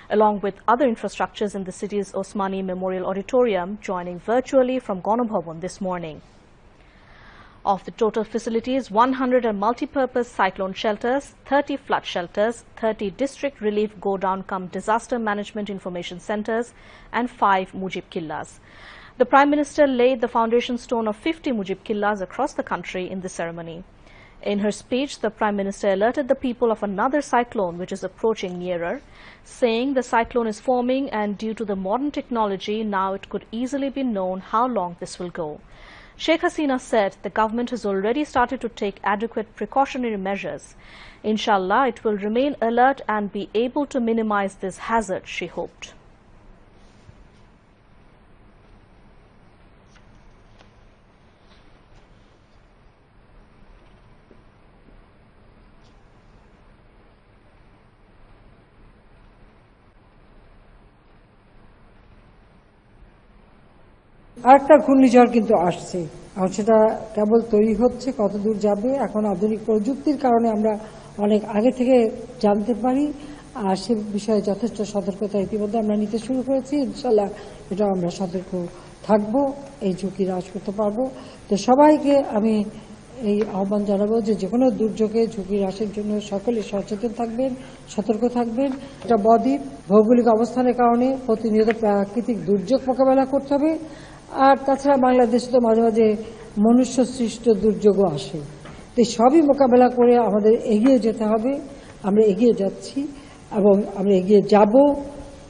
along with other infrastructures in the city's Osmani Memorial Auditorium, joining virtually from Ganabhavan this morning. Of the total facilities, 100 are multi-purpose cyclone shelters, 30 flood shelters, 30 district relief go-down cum disaster management information centers, and 5 Mujib Killas. The Prime Minister laid the foundation stone of 50 Mujib Killas across the country in the ceremony. In her speech, the Prime Minister alerted the people of another cyclone which is approaching nearer, saying the cyclone is forming and due to the modern technology, now it could easily be known how long this will go. Sheikh Hasina said the government has already started to take adequate precautionary measures. Inshallah, it will remain alert and be able to minimize this hazard, she hoped. আরেকটা ঘূর্ণিঝড় কিন্তু আসছে, আর সেটা কেবল তৈরি হচ্ছে, কতদূর যাবে এখন আধুনিক প্রযুক্তির কারণে আমরা অনেক আগে থেকে জানতে পারি, আর সে বিষয়ে যথেষ্ট সতর্কতা ইতিমধ্যে আমরা নিতে শুরু করেছি। ইনশাল্লাহ এটা আমরা সতর্ক থাকবো, এই ঝুঁকি হ্রাস করতে পারবো। তো সবাইকে আমি এই আহ্বান জানাবো যে যেকোনো দুর্যোগে ঝুঁকি হ্রাসের জন্য সকলে সচেতন থাকবেন, সতর্ক থাকবেন। এটা বদ্বীপ, ভৌগোলিক অবস্থানের কারণে প্রতিনিয়ত প্রাকৃতিক দুর্যোগ মোকাবেলা করতে হবে, আর তাছাড়া বাংলাদেশে তো মাঝে মাঝে মনুষ্য সৃষ্ট দুর্যোগও আসে। তো সবই মোকাবেলা করে আমাদের এগিয়ে যেতে হবে। আমরা এগিয়ে যাচ্ছি এবং আমরা এগিয়ে যাব,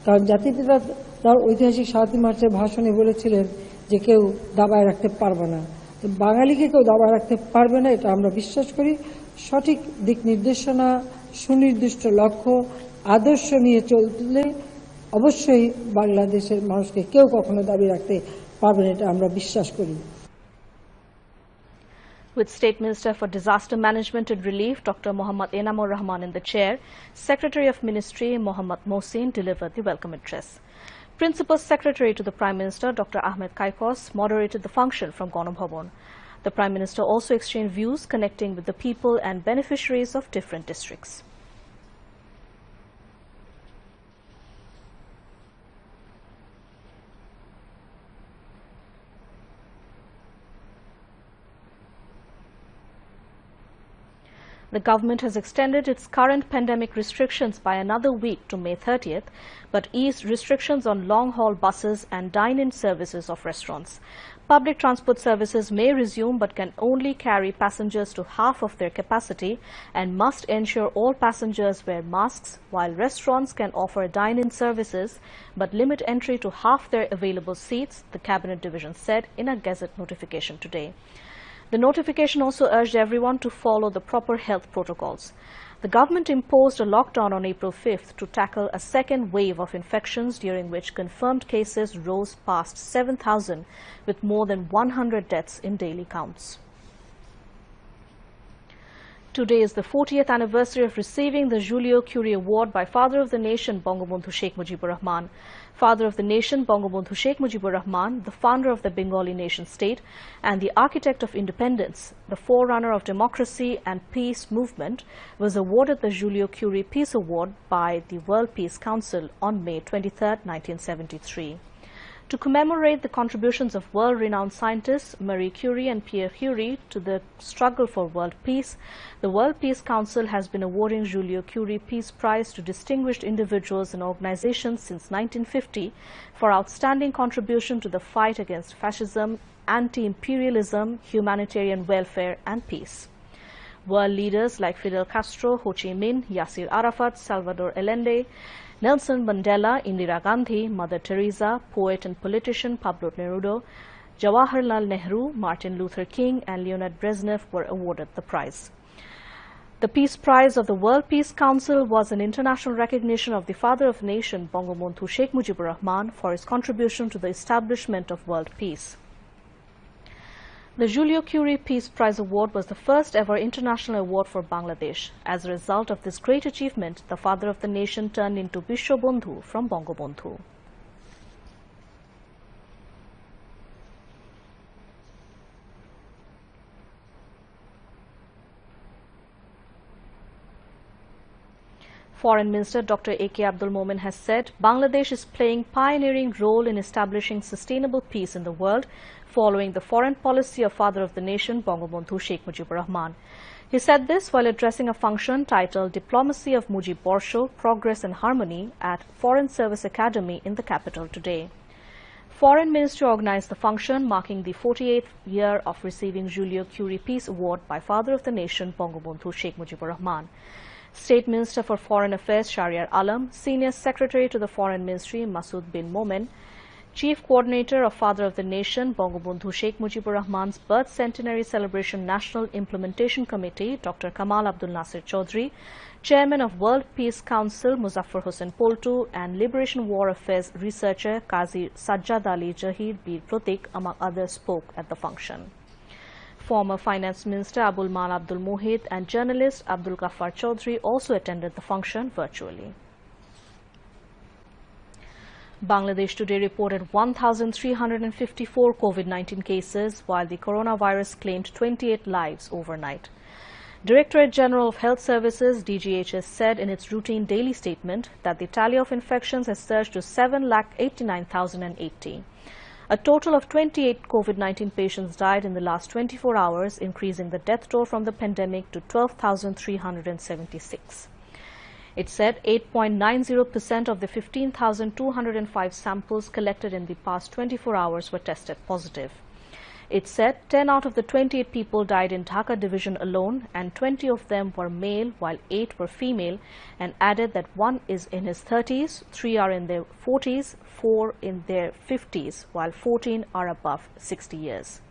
কারণ জাতিপিতা তার ঐতিহাসিক ৭ মার্চের ভাষণে বলেছিলেন যে কেউ দাবায় রাখতে পারবে না। তো বাঙালিকে কেউ দাবায় রাখতে পারবে না, এটা আমরা বিশ্বাস করি। সঠিক দিক নির্দেশনা, সুনির্দিষ্ট লক্ষ্য, আদর্শ নিয়ে চললে অবশ্যই বাংলাদেশের মানুষকে কেউ কখনো দাবি রাখতে পারবেন, এটা আমরা বিশ্বাস করি। With State Minister for Disaster Management and Relief, Dr. Mohammad Enamur Rahman in the chair, Secretary of Ministry Mohammad Mohsin delivered the welcome address. Principal Secretary to the Prime Minister, Dr. Ahmed Kaikos, moderated the function from Ganabhavan. The Prime Minister also exchanged views connecting with the people and beneficiaries of different districts. The government has extended its current pandemic restrictions by another week to May 30th, but eased restrictions on long-haul buses and dine-in services of restaurants. Public transport services may resume but can only carry passengers to half of their capacity and must ensure all passengers wear masks, while restaurants can offer dine-in services but limit entry to half their available seats, the Cabinet Division said in a Gazette notification today. The notification also urged everyone to follow the proper health protocols. The government imposed a lockdown on April 5th to tackle a second wave of infections during which confirmed cases rose past 7,000 with more than 100 deaths in daily counts. Today is the 40th anniversary of receiving the Julio Curie Award by Father of the Nation Bangabandhu Sheikh Mujibur Rahman. Father of the Nation Bangabandhu Sheikh Mujibur Rahman, the founder of the Bengali nation state and the architect of independence, the forerunner of democracy and peace movement, was awarded the Julio Curie Peace Award by the World Peace Council on May 23, 1973. To commemorate the contributions of world-renowned scientists Marie Curie and Pierre Curie to the struggle for world peace, the World Peace Council has been awarding Julio Curie Peace Prize to distinguished individuals and organizations since 1950 for outstanding contribution to the fight against fascism, anti-imperialism, humanitarian welfare and peace. World leaders like Fidel Castro, Ho Chi Minh, Yasser Arafat, Salvador Allende, Nelson Mandela, Indira Gandhi, Mother Teresa, poet and politician Pablo Neruda, Jawaharlal Nehru, Martin Luther King and Leonid Brezhnev were awarded the prize. The Peace Prize of the World Peace Council was an international recognition of the Father of the Nation, Bangabandhu Sheikh Mujibur Rahman, for his contribution to the establishment of world peace. The Julio Curie Peace Prize Award was the first ever international award for Bangladesh. As a result of this great achievement, the Father of the Nation turned into Bishwabandhu from Bangabandhu. Foreign Minister Dr. A.K. Abdul Momen has said Bangladesh is playing pioneering role in establishing sustainable peace in the world following the foreign policy of Father of the Nation Bangabandhu Sheikh Mujibur Rahman. He said this while addressing a function titled Diplomacy of Mujib Borsho, Progress and Harmony at Foreign Service Academy in the capital today. Foreign Ministry organized the function marking the 48th year of receiving Julio Curie Peace Award by Father of the Nation Bangabandhu Sheikh Mujibur Rahman. State Minister for Foreign Affairs Shahriar Alam, Senior Secretary to the Foreign Ministry Masood bin Momen, Chief Coordinator of Father of the Nation Bangabandhu Sheikh Mujibur Rahman's Birth Centenary Celebration National Implementation Committee Dr. Kamal Abdul Nasir Chaudhry, Chairman of World Peace Council Muzaffar Hossain Poltu and Liberation War Affairs researcher Qazi Sajjad Ali Jahir Bir Pratik among others spoke at the function. Former Finance Minister Abul Mal Abdul Mohit and journalist Abdul Ghaffar Chaudhry also attended the function virtually. Bangladesh today reported 1,354 COVID-19 cases, while the coronavirus claimed 28 lives overnight. Directorate General of Health Services (DGHS) said in its routine daily statement that the tally of infections has surged to 7,89,080. A total of 28 COVID-19 patients died in the last 24 hours, increasing the death toll from the pandemic to 12,376. It said 8.90% of the 15,205 samples collected in the past 24 hours were tested positive. It said 10 out of the 28 people died in Dhaka division alone and 20 of them were male while 8 were female, and added that 1 is in his 30s, 3 are in their 40s, 4 in their 50s, while 14 are above 60 years.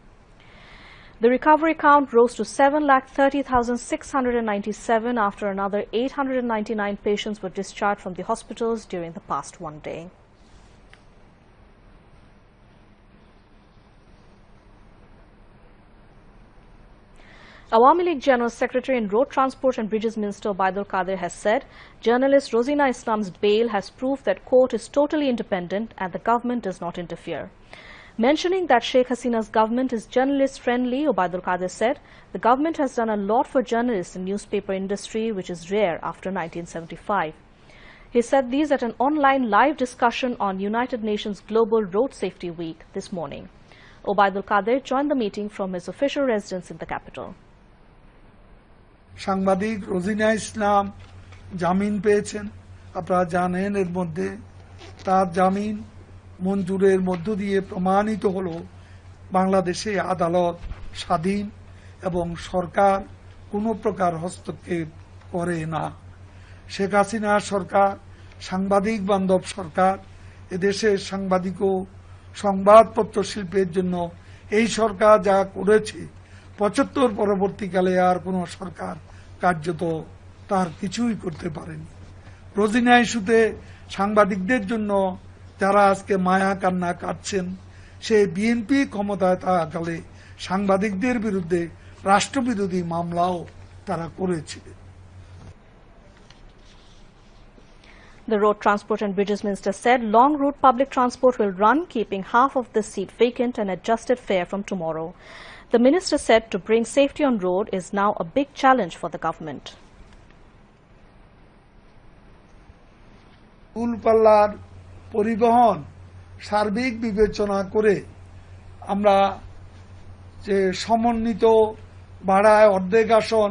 The recovery count rose to 7,30,697 after another 899 patients were discharged from the hospitals during the past one day. Awami League General Secretary and Road Transport and Bridges Minister Obaidul Qadir has said journalist Rosina Islam's bail has proved that court is totally independent and the government does not interfere. Mentioning that Sheikh Hasina's government is journalist-friendly, Obaidul Qadir said the government has done a lot for journalists in newspaper industry, which is rare after 1975. He said these at an online live discussion on United Nations Global Road Safety Week this morning. Obaidul Qadir joined the meeting from his official residence in the capital. সাংবাদিক রোজিনা ইসলাম জামিন পেয়েছেন। আপনারা জানেন এর মধ্যে তার জামিন মঞ্জুরের মধ্য দিয়ে প্রমাণিত হলো বাংলাদেশে আদালত স্বাধীন এবং সরকার কোনো প্রকার হস্তক্ষেপ করে না। শেখ হাসিনা সরকার সাংবাদিক বান্ধব সরকার। এদেশের সাংবাদিক ও সংবাদপত্র শিল্পের জন্য এই সরকার যা করেছে ৭৫ পরবর্তীকালে আর কোন সরকার কার্যত তার কিছুই করতে পারেনি। রোজিনা ইস্যুতে সাংবাদিকদের জন্য যারা আজকে মায়া কান্না কাটছেন, সে বিএনপি ক্ষমতায় থাকাকালে সাংবাদিকদের বিরুদ্ধে রাষ্ট্রবিরোধী মামলাও তারা করেছে। The Road Transport and Bridges Minister said long route public transport will run, keeping half of the seat vacant and adjusted fare from tomorrow. The minister said to bring safety on road is now a big challenge for the government. দূরপাল্লার পরিবহন সার্বিক বিবেচনা করে আমরা যে সমন্বিত ভাড়ায় অর্ধেক আসন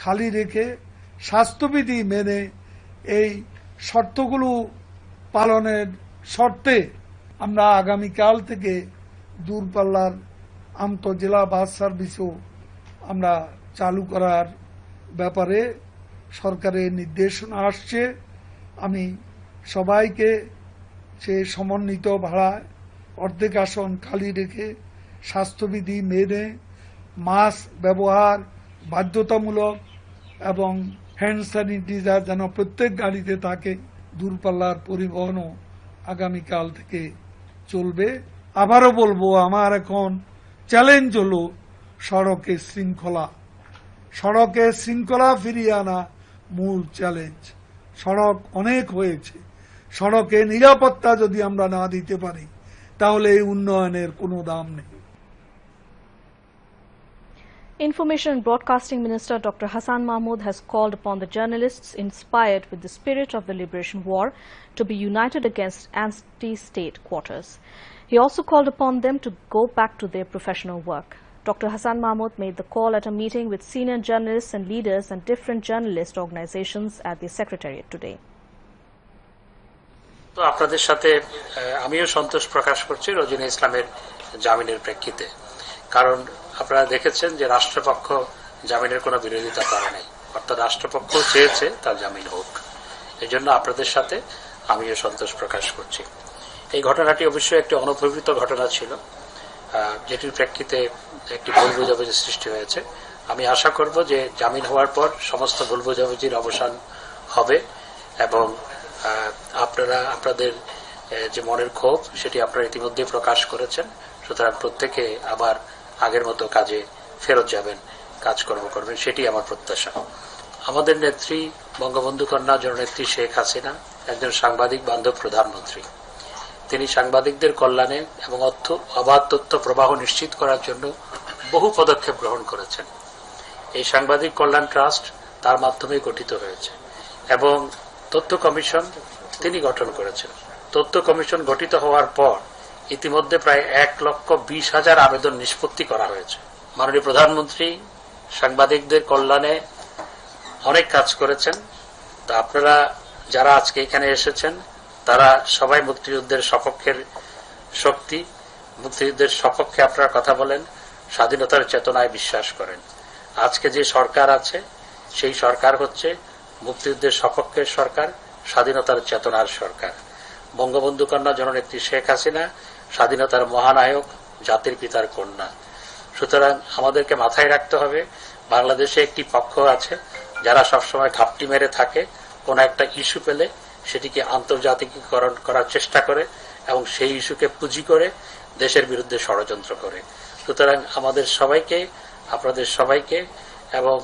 খালি রেখে স্বাস্থ্যবিধি মেনে এই শর্তগুলো পালনের শর্তে আমরা আগামীকাল থেকে দূরপাল্লার আন্তঃজেলা বাস সার্ভিসও আমরা চালু করার ব্যাপারে সরকারের নির্দেশনা আসছে। আমি সবাইকে সে সমন্বিত ভাড়ায় অর্ধেক আসন খালি রেখে স্বাস্থ্যবিধি মেনে মাস্ক ব্যবহার বাধ্যতামূলক এবং হ্যান্ড স্যানিটাইজার যেন প্রত্যেক গাড়িতে থাকে। দূরপাল্লার পরিবহনও আগামীকাল থেকে চলবে। আবারও বলবো, আমার এখন চ্যালেঞ্জ হলো সড়কের শৃঙ্খলা। সড়কের শৃঙ্খলা ফিরিয়ে আনা মূল চ্যালেঞ্জ। সড়ক অনেক হয়েছে, সড়কে নিরাপত্তা যদি আমরা না দিতে পারি তাহলে এই উন্নয়নের কোনো দাম নেই। Information and Broadcasting Minister Dr. Hassan Mahmood has called upon the journalists inspired with the spirit of the Liberation War to be united against anti-state quarters. He also called upon them to go back to their professional work. Dr. Hassan Mahmood made the call at a meeting with senior journalists and leaders and different journalist organizations at the Secretariat today. তো আপনাদের সাথে আমিও সন্তোষ প্রকাশ করছি রোজিনা ইসলামের জামিনের প্রেক্ষিতে, কারণ আপনারা দেখেছেন যে রাষ্ট্রপক্ষ জামিনের কোনো বিরোধিতা করে নাই, অর্থাৎ রাষ্ট্রপক্ষ চেয়েছে তার জামিন হোক। এই জন্য আপনাদের সাথে আমিও সন্তোষ প্রকাশ করছি। এই ঘটনাটি অবশ্যই একটি অনভিপ্রেত ঘটনা ছিল, যেটির প্রেক্ষিতে একটি ভুল বোঝাবুঝি সৃষ্টি হয়েছে। আমি আশা করব যে জামিন হওয়ার পর সমস্ত ভুল বোঝাবুঝির অবসান হবে এবং আপনারা আপনাদের যে মনের ক্ষোভ সেটি আপনারা ইতিমধ্যে প্রকাশ করেছেন, সুতরাং প্রত্যেকে আবার আগের মতো কাজে ফেরত যাবেন, কাজকর্ম করবেন, সেটি আমার প্রত্যাশা। আমাদের নেত্রী বঙ্গবন্ধু কন্যা জননেত্রী শেখ হাসিনা একজন সাংবাদিক বান্ধব প্রধানমন্ত্রী। তিনি সাংবাদিকদের কল্যাণে এবং অবাধ তথ্য প্রবাহ নিশ্চিত করার জন্য বহু পদক্ষেপ গ্রহণ করেছেন। এই সাংবাদিক কল্যাণ ট্রাস্ট তার মাধ্যমে গঠিত হয়েছে এবং তথ্য কমিশন তিনি গঠন করেছেন। তথ্য কমিশন গঠিত হওয়ার পর ইতিমধ্যে প্রায় 1,20,000 আবেদন নিষ্পত্তি করা হয়েছে। মাননীয় প্রধানমন্ত্রী সাংবাদিকদের কল্যাণে অনেক কাজ করেছেন। তা আপনারা যারা আজকে এখানে এসেছেন তারা সবাই মুক্তিযুদ্ধের সপক্ষের শক্তি, মুক্তিযুদ্ধের সপক্ষে আপনারা কথা বলেন, স্বাধীনতার চেতনায় বিশ্বাস করেন। আজকে যে সরকার আছে সেই সরকার হচ্ছে মুক্তিযুদ্ধের সপক্ষের সরকার, স্বাধীনতার চেতনার সরকার। বঙ্গবন্ধু কন্যা জননেত্রী শেখ হাসিনা স্বাধীনতার মহানায়ক, জাতির পিতার কন্যা। সুতরাং আমাদেরকে মাথায় রাখতে হবে বাংলাদেশে একটি পক্ষ আছে যারা সবসময় ঘাপটি মেরে থাকে, কোন একটা ইস্যু পেলে সেটিকে আন্তর্জাতিকীকরণ করার চেষ্টা করে এবং সেই ইস্যুকে পুঁজি করে দেশের বিরুদ্ধে ষড়যন্ত্র করে। সুতরাং আমাদের সবাইকে, আপনাদের সবাইকে এবং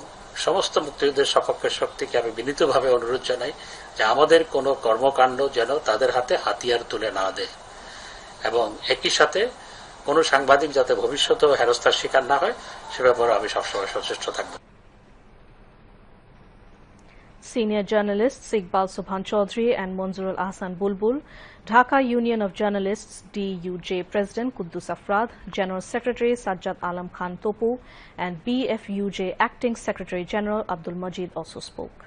সমস্ত মুক্তিযুদ্ধের সপক্ষের শক্তিকে আমি বিনীতভাবে অনুরোধ জানাই যে আমাদের কোনো কর্মকাণ্ড যেন তাদের হাতে হাতিয়ার তুলে না দেয় এবং একই সাথে কোনো সাংবাদিক যাতে ভবিষ্যতেও হেনস্থার শিকার না হয় সে ব্যাপারে আমি সবসময় সচেষ্ট থাকব। Senior journalists Iqbal Subhan Chaudhry and Monzurul Ahsan Bulbul, Dhaka Union of Journalists DUJ President Quddus Afrad, General Secretary Sajjad Alam Khan Topu and BFUJ Acting Secretary General Abdul Majid also spoke.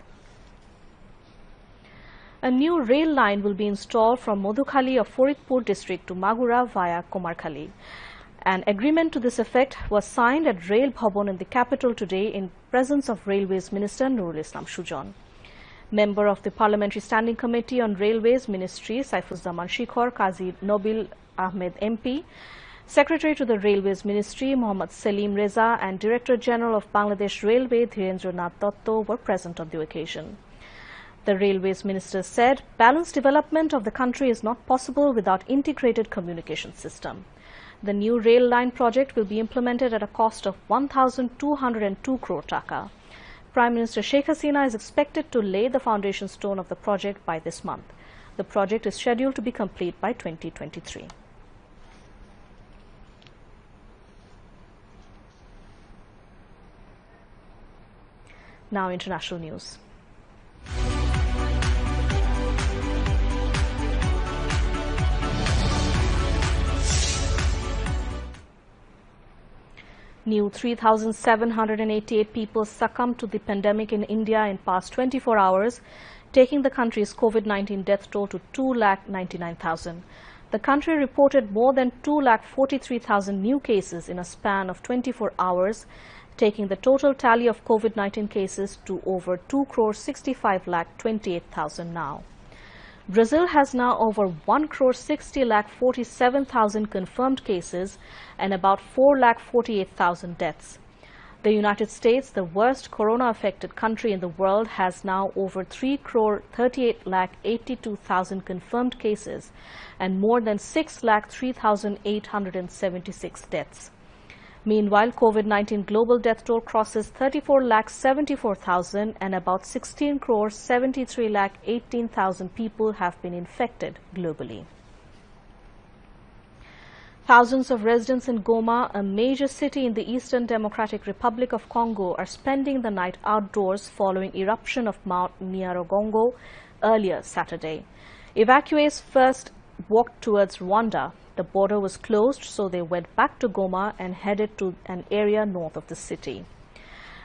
A new rail line will be installed from Modhukhali of Faridpur district to Magura via Komarkhali. An agreement to this effect was signed at Rail Bhavan in the capital today in presence of Railways Minister Nurul Islam Shujan. Member of the Parliamentary Standing Committee on Railways Ministry Saifuzzaman Shikhar Qazi Nobil Ahmed MP, Secretary to the Railways Ministry Mohammad Salim Reza and Director General of Bangladesh Railway Dhirendra Nath Dotto were present on the occasion. The Railways Minister said balanced development of the country is not possible without integrated communication system. The new rail line project will be implemented at a cost of 1,202 crore taka. Prime Minister Sheikh Hasina is expected to lay the foundation stone of the project by this month. The project is scheduled to be complete by 2023. Now international news. New 3,788 people succumbed to the pandemic in India in past 24 hours, taking the country's COVID-19 death toll to 2,99,000. The country reported more than 2,43,000 new cases in a span of 24 hours, taking the total tally of COVID-19 cases to over 2,65,28,000 now. Brazil has now over 1,60,47,000 confirmed cases and about 4,48,000 deaths. The United States, the worst corona-affected country in the world, has now over 3,38,82,000 confirmed cases and more than 6,03,876 deaths. Meanwhile, COVID-19 global death toll crosses 34,74,000 and about 16,73,18,000 people have been infected globally. Thousands of residents in Goma, a major city in the Eastern Democratic Republic of Congo, are spending the night outdoors following eruption of Mount Nyiragongo earlier Saturday. Evacuees first walked towards Rwanda. The border was closed, so they went back to Goma and headed to an area north of the city.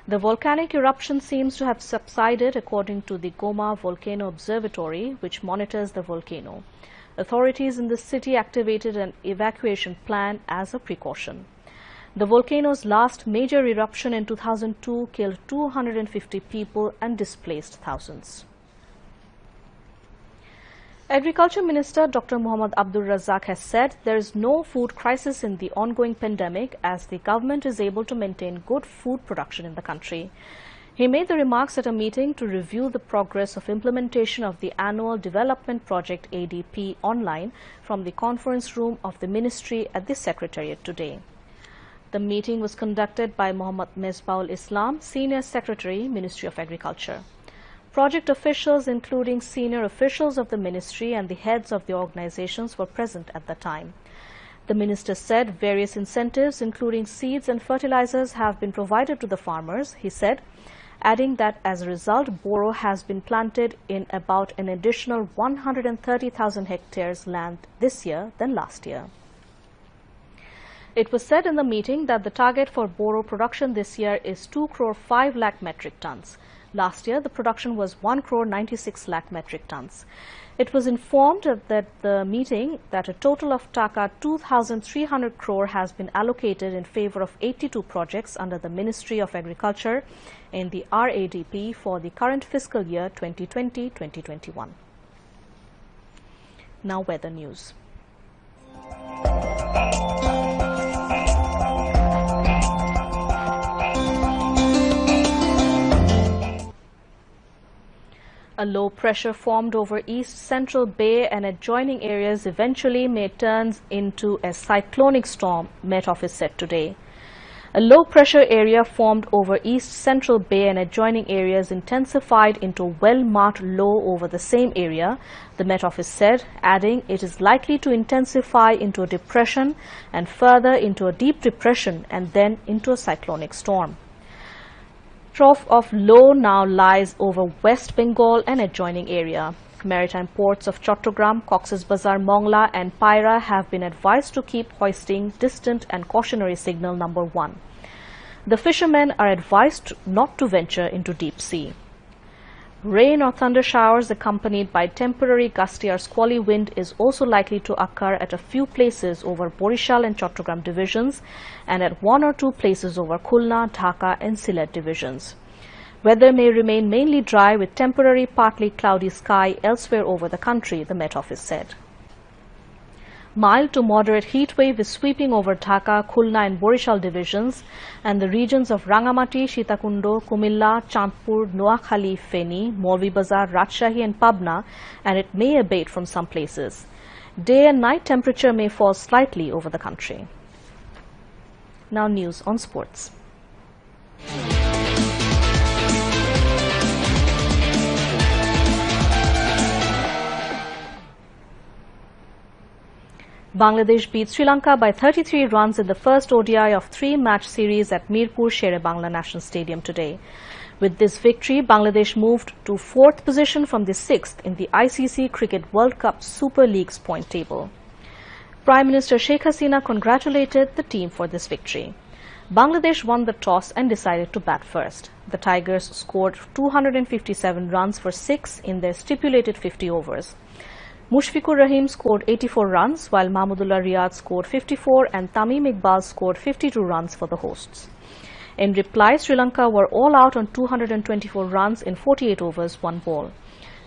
The volcanic eruption seems to have subsided, according to the Goma Volcano Observatory, which monitors the volcano. Authorities in the city activated an evacuation plan as a precaution. The volcano's last major eruption in 2002 killed 250 people and displaced thousands. Agriculture Minister Dr. Mohammad Abdul Razak has said there is no food crisis in the ongoing pandemic as the government is able to maintain good food production in the country. He made the remarks at a meeting to review the progress of implementation of the Annual Development Project ADP online from the conference room of the ministry at the Secretariat today. The meeting was conducted by Muhammad Mesbaul Islam, Senior Secretary, Ministry of Agriculture. Project officials, including senior officials of the ministry and the heads of the organizations, were present at the time. The minister said various incentives, including seeds and fertilizers, have been provided to the farmers. He said, adding that as a result, Boro has been planted in about an additional 130,000 hectares land this year than last year. It was said in the meeting that the target for Boro production this year is 2 crore 5 lakh metric tons. Last year, the production was 1 crore 96 lakh metric tons. It was informed at the meeting that a total of Taka 2,300 crore has been allocated in favor of 82 projects under the Ministry of Agriculture in the RADP for the current fiscal year 2020-2021. Now weather news. A low pressure formed over East Central Bay and adjoining areas eventually may turn into a cyclonic storm, Met Office said today. A low pressure area formed over East Central Bay and adjoining areas intensified into a well-marked low over the same area, the Met Office said, adding it is likely to intensify into a depression and further into a deep depression and then into a cyclonic storm. Trough of low now lies over West Bengal and adjoining area. Maritime ports of Chattogram, Cox's Bazar, Mongla and Paira have been advised to keep hoisting distant and cautionary signal number 1. The fishermen are advised not to venture into deep sea. Rain or thunder showers accompanied by temporary gusty or squally wind is also likely to occur at a few places over Borishal and Chattogram divisions and at 1 or 2 places over Khulna, Dhaka and Sylhet divisions. Weather may remain mainly dry with temporary partly cloudy sky elsewhere over the country, the Met Office said. Mild to moderate heat wave is sweeping over Dhaka, Khulna and Borishal divisions and the regions of Rangamati, Sitakundo, Kumilla, Chandpur, Noakhali, Feni, Molvi Bazar, Rajshahi and Pabna, and it may abate from some places. Day and night temperature may fall slightly over the country. Now news on sports. Bangladesh beat Sri Lanka by 33 runs in the first ODI of 3-match series at Mirpur Shere-Bangla National Stadium today. With this victory, Bangladesh moved to 4th position from the 6th in the ICC Cricket World Cup Super League's point table. Prime Minister Sheikh Hasina congratulated the team for this victory. Bangladesh won the toss and decided to bat first. The Tigers scored 257 runs for 6 in their stipulated 50 overs. Mushfiqur Rahim scored 84 runs, while Mahmudullah Riyad scored 54 and Tamim Iqbal scored 52 runs for the hosts. In reply, Sri Lanka were all out on 224 runs in 48 overs, 1 ball.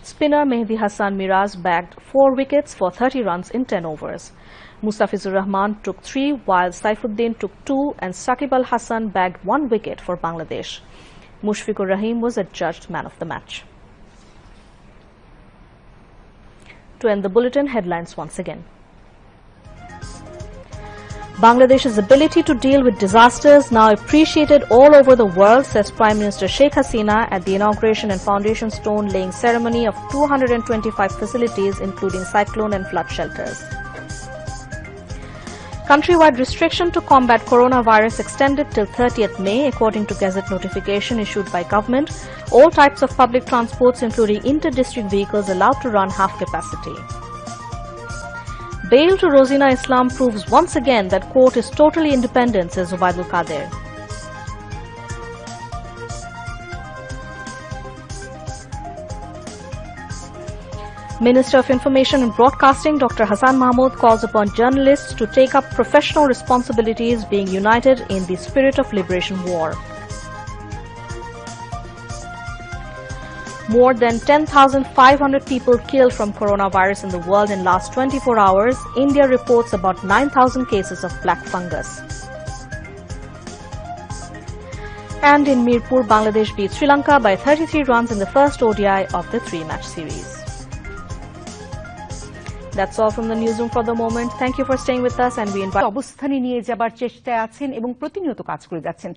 Spinner Mehdi Hassan Miraz bagged 4 wickets for 30 runs in 10 overs. Mustafizur Rahman took 3, while Saifuddin took 2 and Saqib Al Hassan bagged 1 wicket for Bangladesh. Mushfiqur Rahim was adjudged man of the match. To end the bulletin, headlines once again. Bangladesh's ability to deal with disasters now appreciated all over the world, says Prime Minister Sheikh Hasina at the inauguration and foundation stone laying ceremony of 225 facilities including cyclone and flood shelters. Countrywide restriction to combat coronavirus extended till 30th May, according to Gazette notification issued by government. All types of public transports, including inter-district vehicles, allowed to run half capacity. Bail to Rosina Islam proves once again that court is totally independent, says Zubaidul Qadir. Minister of Information and Broadcasting Dr. Hassan Mahmood calls upon journalists to take up professional responsibilities, being united in the spirit of liberation war. More than 10,500 people killed from coronavirus in the world in last 24 hours. India reports about 9,000 cases of black fungus. And in Mirpur, Bangladesh beat Sri Lanka by 33 runs in the first ODI of the 3-match series. That's all from the newsroom for the moment. Thank you for staying with us, and we invite অবস্থানে নিয়ে যাবার চেষ্টায় আছেন এবং প্রতিনিয়ত কাজ করে যাচ্ছেন।